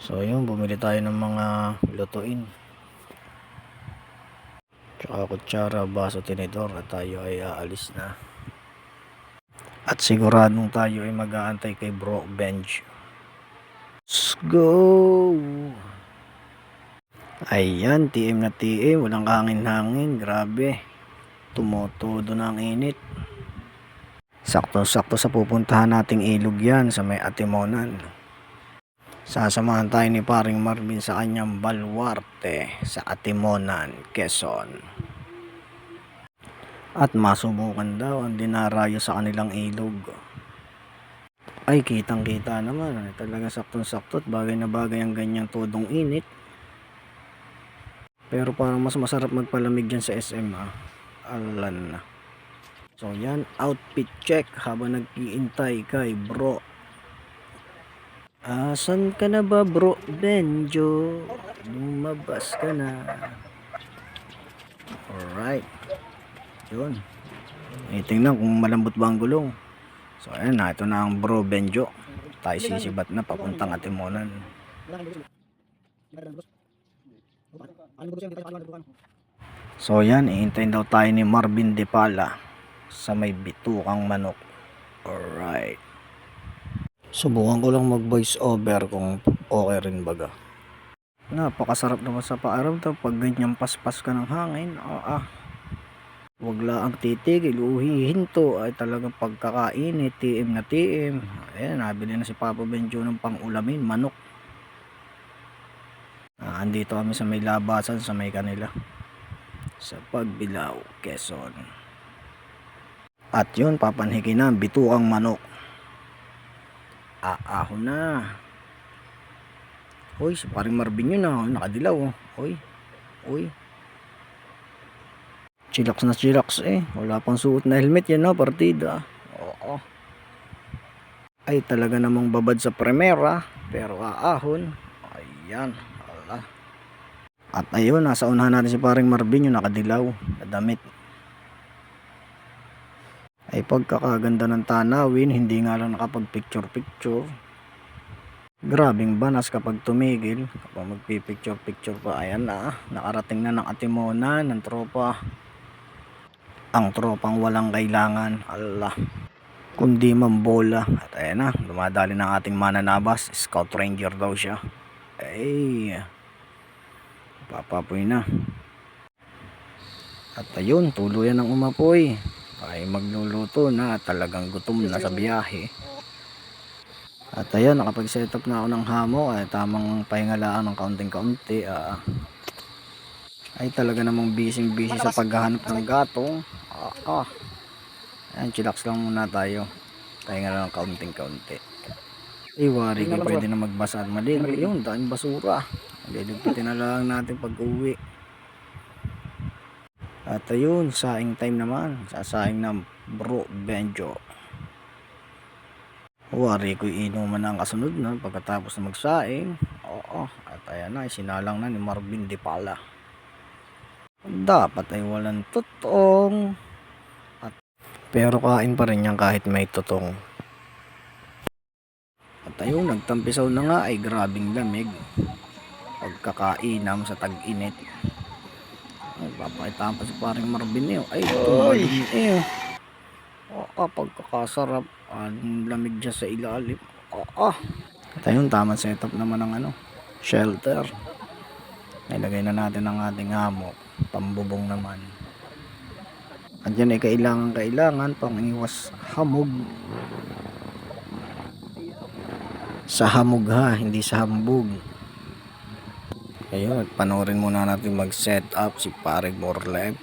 So yun, bumili tayo ng mga lutuin. Tsaka kutsara, baso, tinidor at tayo ay aalis na. At siguradong tayo ay mag-aantay kay Bro Benj. Let's go! Ayan, TM na TM, walang hangin-hangin, grabe. Tumutudo na ang init. Sakto-sakto sa pupuntahan nating ilog yan sa may Atimonan. Sasamahan tayo ni paring Marvin sa kanyang baluarte sa Atimonan, Quezon. At masubukan daw ang dinarayo sa kanilang ilog. Ay, kitang kita naman. Talaga saktong-sakto at bagay na bagay ang ganyang tudong init. Pero parang mas masarap magpalamig dyan sa SM Alan na. So yan, outfit check habang nag-iintay kay Bro. Asan ka na ba, Bro Benjo? Lumabas ka na. Alright. Yun. Tingnan kung malambot ba ang gulong. So ayan na, ito na ang Bro Benjo. Tayo sisibat na papuntang Atimonan. So yan, ihintayin daw tayo ni Marvin Depala sa may bitukang manok. Alright. Subukan ko lang mag voice over kung okay rin baga. Napakasarap naman sa pakiramdam pag ganyan paspas ka ng hangin. Wag lang titigil, uhihinto ay talagang pagkakainit, TM na TM. Ayan, nabili na si Papa Benjo ng pang-ulamin, manok. Andito kami sa may labasan sa may kanila. Sa Pagbilao, Quezon. At yun, papanhikin na, bituang manok. Ahon na. Hoy, si paring Marvin yun nakadilaw. Hoy. Chillax na chillax wala pang suot na helmet yan partida. Oo. Ay talaga namang babad sa primera, pero ahon. Ayan, hala. At ayun, nasa unahan natin si paring Marvin yung nakadilaw na damit. Ay pagkakaganda ng tanawin, hindi nga lang nakapag picture. Grabing banas kapag tumigil, kapag magpipicture pa. Ayan na, nakarating na ng Atimonan ng tropa. Ang tropang walang kailangan, Allah, kundi mambola. At ayan na, dumadali ng ating mananabas, Scout Ranger daw siya. Ay, papapoy na. At ayun, tuluyan ng umapoy. Ay magluluto na, talagang gutom na sa biyahe. At ayun, nakapag-set up na ako ng hamo. Ay tamang pahingalaan ng kaunting-kaunti. Ay talaga namang busy sa paghahanap ng gatong. Ayan, chillax lang muna tayo. Pahinga lang ng kaunting-kaunti. Ay wari ko, pwede na magbasa at maligo. Yun, daming basura. Liligpitin na lang natin pag uwi. At ayun, saing time naman. Sasaing ng Bro Benjo. Wari ko inuman na ang kasunod na pagkatapos na magsaing. At ayan na, sinalang na ni Marvin Depala. Dapat ay walang tutong. Pero kain pa rin yan kahit may tutong. At ayun, nagtampisaw na nga ay grabing lamig. Pagkakainam sa tag-init. Papakita pa si paring Marvin ay tumbadin pagkakasarap. Ang lamig dyan sa ilalim. At ayun, tamang setup naman ng shelter. Nilagay na natin ang ating hammock. Pambubong naman. At yan ay kailangan pang iwas hamog. Sa hamog hindi sa hambog. Ayun, panoorin muna natin mag-set up si paring Morlep.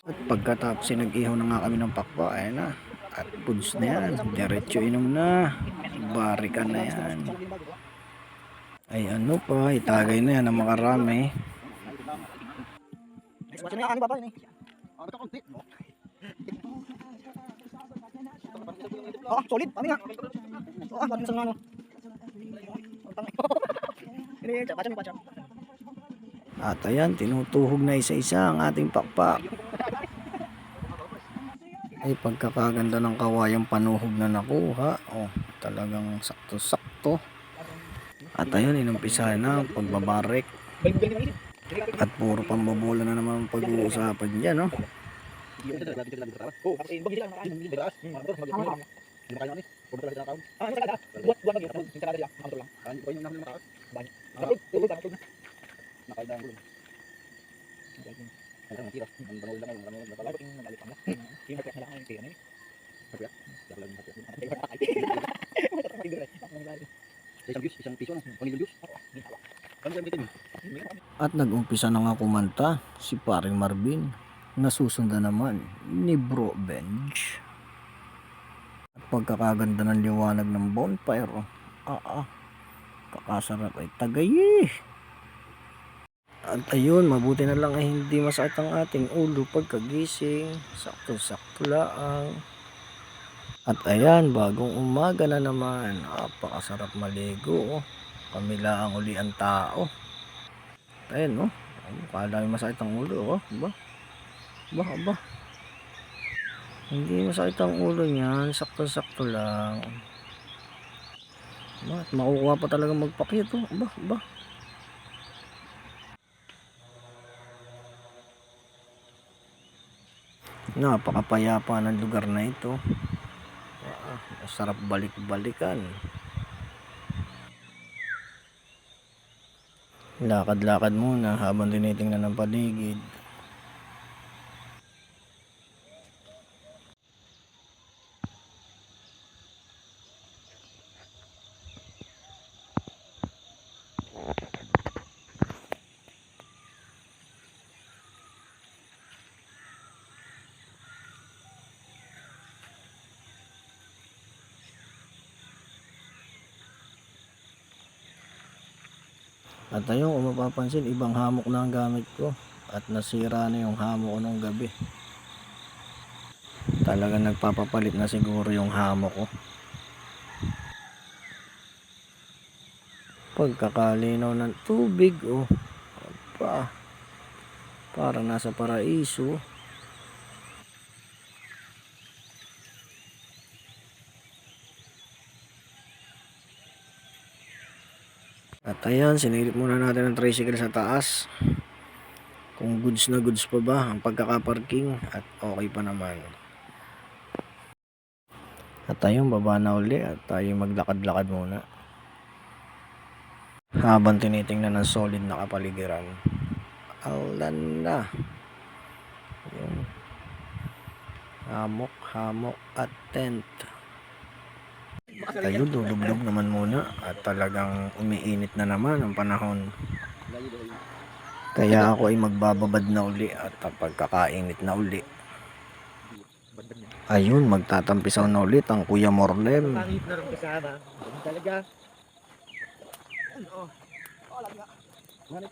At pagkatapos nag-ihaw na nga kami ng pakpa, ayan na, At puds na yan. Diretso inom na. Barikan na yan. Ay ano pa, itagay na yan ng makarami. Solid, kami nga. Bakit sa ano? At ayan, tinutuhog na isa-isa ang ating pakpak. Ay pagkakaganda ng kawayang panuhog na nakuha. Oh, talagang sakto-sakto. At ayun, inumpisahan na ang pagbabarek. At puro pambobola na naman ang pag-uusapan dyan, no? At nag-umpisa na nga kumanta si paring Marvin, nasusundan naman ni Bro Benj. At pagkakaganda ng liwanag ng bonfire, kakasarap ay tagay eh. At ayun, mabuti na lang ay hindi masakit ang ating ulo pagkagising, sakto-sakto lang. At ayan, bagong umaga na naman, napakasarap maligo, oh. Kami lang uli ang tao. Ayan, no? Kala may masakit ang ulo, oh. Ba. Hindi masakit ang ulo niyan, sakto-sakto lang. At makukuha pa talaga magpakit, oh. Ba. Napakapayapa ng lugar na ito. Sarap balik-balikan. Lakad-lakad muna habang tinitingnan ng paligid. At ayun, kung mapapansin, ibang hamok na ang gamit ko. At nasira na yung hamok ko nung gabi. Talagang nagpapapalit na siguro yung hamok ko. Pagkakalinaw ng tubig, oh. Parang nasa paraiso. At ayan, sinilip muna natin ang tricycle sa taas. Kung goods na goods pa ba ang pagkakaparking, at okay pa naman. At ayun, baba na uli at tayo maglakad-lakad muna. Habang tinitingnan ng solid na kapaligiran. Aulan na. Yung hamok at tent. At ayun, dudubdub naman muna at talagang umiinit na naman ang panahon. Kaya ako ay magbababad na uli at pagkakainit na uli. Ayun, magtatampisaw na ulit ang Kuya Morlem.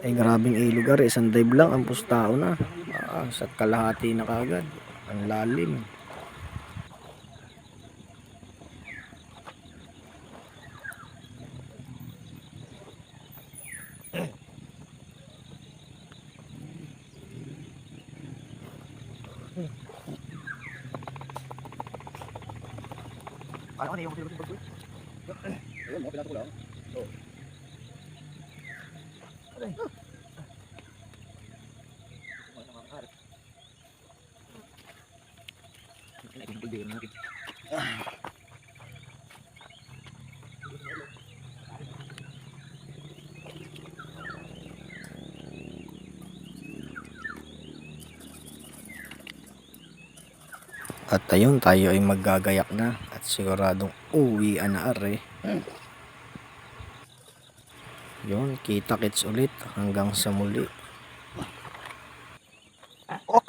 Ay grabing lugar, isang dive lang ang pustao na. Sa kalahati na kagad. Ang lalim. Ano yung pagkakas? Ayun, mo pinato ko lang. Oh. At ayun, tayo ay maggagayak na at siguradong uwian na are. Yun, kita-kits ulit hanggang sa muli. Oh,